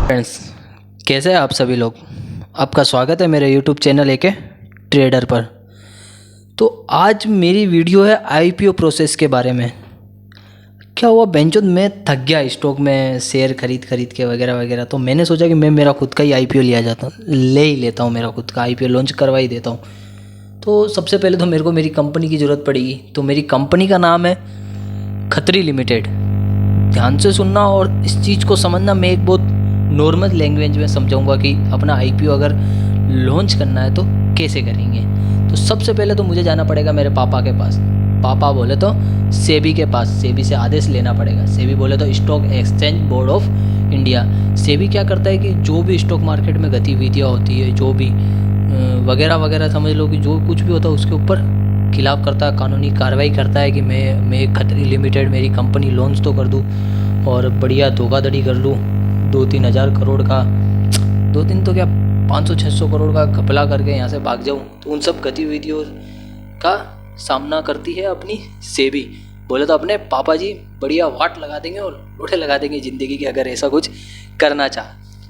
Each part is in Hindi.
फ्रेंड्स, कैसे हैं आप सभी लोग। आपका स्वागत है मेरे यूट्यूब चैनल एके ट्रेडर पर। तो आज मेरी वीडियो है आईपीओ प्रोसेस के बारे में। क्या हुआ बेंचोद, मैं थक गया स्टॉक में शेयर खरीद के वगैरह वगैरह। तो मैंने सोचा कि मैं मेरा खुद का ही आईपीओ ले ही लेता हूँ, मेरा खुद का आईपीओ लॉन्च करवा ही देता हूँ। तो सबसे पहले तो मेरे को मेरी कंपनी की ज़रूरत पड़ेगी। तो मेरी कंपनी का नाम है खत्री लिमिटेड। ध्यान से सुनना और इस चीज़ को समझना। मैं एक बहुत नॉर्मल लैंग्वेज में समझाऊंगा कि अपना आईपीओ अगर लॉन्च करना है तो कैसे करेंगे। तो सबसे पहले तो मुझे जाना पड़ेगा मेरे पापा के पास। पापा बोले तो सेबी के पास, सेबी से आदेश लेना पड़ेगा। सेबी बोले तो stock exchange board of India. SEBI क्या करता है कि जो भी स्टॉक मार्केट में गतिविधियाँ होती है, जो भी वगैरह वगैरह समझ लो कि जो कुछ भी होता है उसके ऊपर खिलाफ करता है, कानूनी कार्रवाई करता है कि मैं खत्री लिमिटेड मेरी कंपनी लॉन्च तो कर दूँ और बढ़िया धोखाधड़ी कर लूँ। 2-3 हज़ार करोड़ का, 2-3 तो क्या 500-600 करोड़ का घपला करके यहाँ से भाग जाऊँ। तो उन सब गतिविधियों का सामना करती है अपनी सेबी। बोले तो अपने पापा जी बढ़िया वाट लगा देंगे और लोटे लगा देंगे ज़िंदगी के, अगर ऐसा कुछ करना चाह।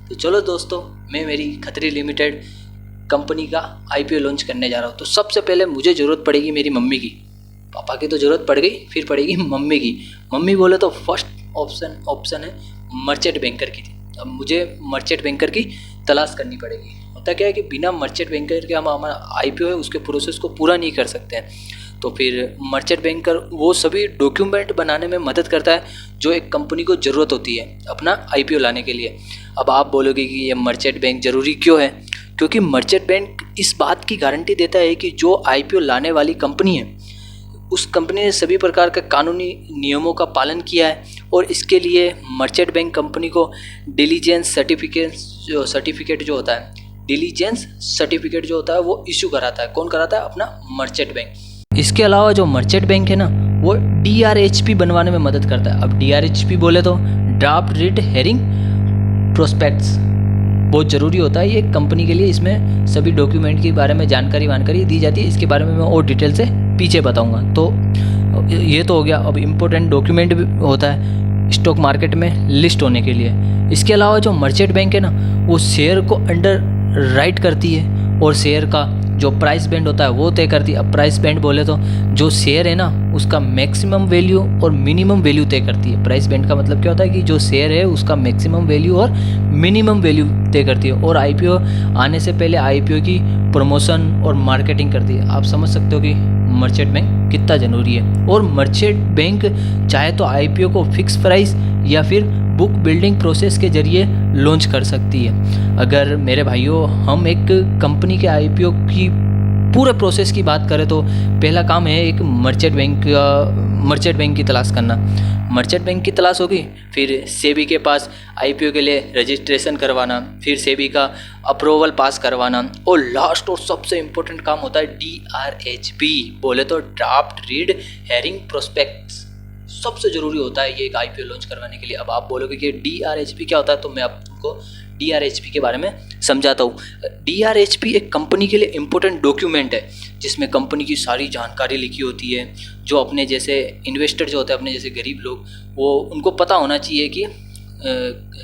तो चलो दोस्तों, मैं मेरी खत्री लिमिटेड कंपनी का आईपीओ लॉन्च करने जा रहा हूँ। तो सबसे पहले मुझे ज़रूरत पड़ेगी मेरी मम्मी की। पापा की तो ज़रूरत पड़ गई, फिर पड़ेगी मम्मी की। मम्मी बोले तो फर्स्ट ऑप्शन है मर्चेंट बैंकर की। अब मुझे मर्चेंट बैंकर की तलाश करनी पड़ेगी। होता क्या है कि बिना मर्चेंट बैंकर के हम हमारा आईपीओ है उसके प्रोसेस को पूरा नहीं कर सकते हैं। तो फिर मर्चेंट बैंकर वो सभी डॉक्यूमेंट बनाने में मदद करता है जो एक कंपनी को ज़रूरत होती है अपना आईपीओ लाने के लिए। अब आप बोलोगे कि ये मर्चेंट बैंक ज़रूरी क्यों है? क्योंकि मर्चेंट बैंक इस बात की गारंटी देता है कि जो आईपीओ लाने वाली कंपनी है उस कंपनी ने सभी प्रकार के कानूनी नियमों का पालन किया है। और इसके लिए मर्चेंट बैंक कंपनी को डिलीजेंस सर्टिफिकेट जो होता है, डिलीजेंस सर्टिफिकेट जो होता है वो इशू कराता है। कौन कराता है? अपना मर्चेंट बैंक। इसके अलावा जो मर्चेंट बैंक है ना, वो DRHP बनवाने में मदद करता है। अब DRHP बोले तो ड्राफ्ट रीड हेयरिंग प्रोस्पेक्ट्स बहुत ज़रूरी होता है ये कंपनी के लिए। इसमें सभी डॉक्यूमेंट के बारे में जानकारी दी जाती है। इसके बारे में मैं और डिटेल से पीछे बताऊंगा। तो ये तो हो गया। अब इम्पोर्टेंट डॉक्यूमेंट भी होता है स्टॉक मार्केट में लिस्ट होने के लिए। इसके अलावा जो मर्चेंट बैंक है ना, वो शेयर को अंडर राइट करती है और शेयर का जो प्राइस बैंड होता है वो तय करती है। अब प्राइस बैंड बोले तो जो शेयर है ना उसका मैक्सिमम वैल्यू और मिनिमम वैल्यू तय करती है। प्राइस बैंड का मतलब क्या होता है कि जो शेयर है उसका मैक्सिमम वैल्यू और मिनिमम वैल्यू तय करती है। और आईपीओ आने से पहले आईपीओ की प्रमोशन और मार्केटिंग करती है। आप समझ सकते हो कि मर्चेंट बैंक कितना ज़रूरी है। और मर्चेंट बैंक चाहे तो आईपीओ को फिक्स प्राइस या फिर बुक बिल्डिंग प्रोसेस के जरिए लॉन्च कर सकती है। अगर मेरे भाइयों हम एक कंपनी के आईपीओ की पूरे प्रोसेस की बात करें तो पहला काम है एक मर्चेंट बैंक की तलाश करना। मर्चेंट बैंक की तलाश होगी, फिर सेबी के पास आईपीओ के लिए रजिस्ट्रेशन करवाना, फिर सेबी का अप्रूवल पास करवाना, और लास्ट और सबसे इम्पोर्टेंट काम होता है DRHP बोले तो ड्राफ्ट रीड हेयरिंग प्रोस्पेक्ट्स। सबसे ज़रूरी होता है ये एक आईपीओ लॉन्च करवाने के लिए। अब आप बोलोगे कि DRHP क्या होता है, तो मैं आपको DRHP के बारे में समझाता हूँ। DRHP एक कंपनी के लिए इम्पोर्टेंट डॉक्यूमेंट है जिसमें कंपनी की सारी जानकारी लिखी होती है। जो अपने जैसे इन्वेस्टर जो होते हैं, अपने जैसे गरीब लोग, वो उनको पता होना चाहिए कि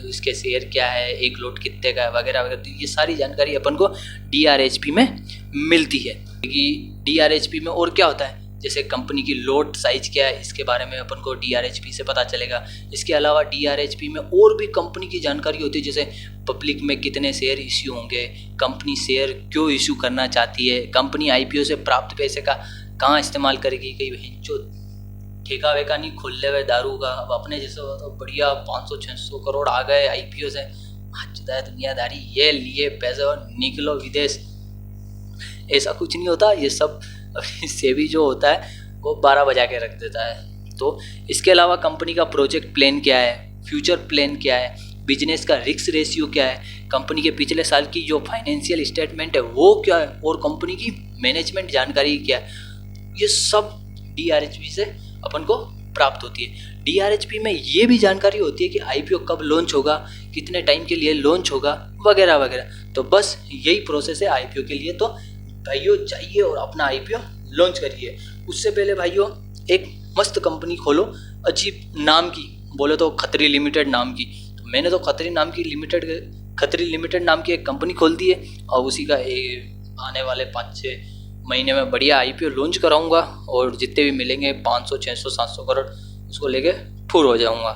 इसके शेयर क्या है, एक लोट कितने का है, वगैरह वगैरह। तो ये सारी जानकारी अपन को DRHP में मिलती है। कि DRHP में और क्या होता है, जैसे कंपनी की लोट साइज क्या है, इसके बारे में अपन को DRHP से पता चलेगा। इसके अलावा DRHP में और भी कंपनी की जानकारी होती है, जैसे पब्लिक में कितने शेयर इश्यू होंगे, कंपनी शेयर क्यों इश्यू करना चाहती है, कंपनी आईपीओ से प्राप्त पैसे का कहाँ इस्तेमाल करेगी, कई जो ठेका वेका नहीं खोल ले हुए दारू का। अब अपने जैसे तो बढ़िया 500-600 करोड़ आ गए आईपीओ से, जुदा है दुनियादारी, ये लिए पैसे और निकलो विदेश। ऐसा कुछ नहीं होता। ये सब सेबी जो होता है वो 12 बजा के रख देता है। तो इसके अलावा कंपनी का प्रोजेक्ट प्लान क्या है, फ्यूचर प्लान क्या है, बिजनेस का रिस्क रेशियो क्या है, कंपनी के पिछले साल की जो फाइनेंशियल स्टेटमेंट है वो क्या है, और कंपनी की मैनेजमेंट जानकारी क्या है, ये सब DRHP से अपन को प्राप्त होती है। DRHP में ये भी जानकारी होती है कि आईपीओ कब लॉन्च होगा, कितने टाइम के लिए लॉन्च होगा, वगैरह वगैरह। तो बस यही प्रोसेस है आईपीओ के लिए। तो भाइयों जाइए और अपना आईपीओ लॉन्च करिए। उससे पहले भाइयों एक मस्त कंपनी खोलो, अजीब नाम की, बोले तो खत्री लिमिटेड नाम की। तो मैंने तो खत्री लिमिटेड नाम की एक कंपनी खोल दी है, और उसी का आने वाले 5-6 महीने में बढ़िया IPO लॉन्च कराऊंगा, और जितने भी मिलेंगे 500, 600, 700 करोड़ उसको लेके फुर हो जाऊंगा।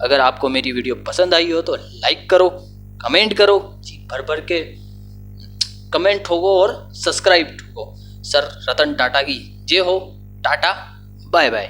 अगर आपको मेरी वीडियो पसंद आई हो तो लाइक करो, कमेंट करो, जी भर भर के कमेंट ठोको और सब्सक्राइब ठोको। सर रतन टाटा की जय हो। Tata, bye bye.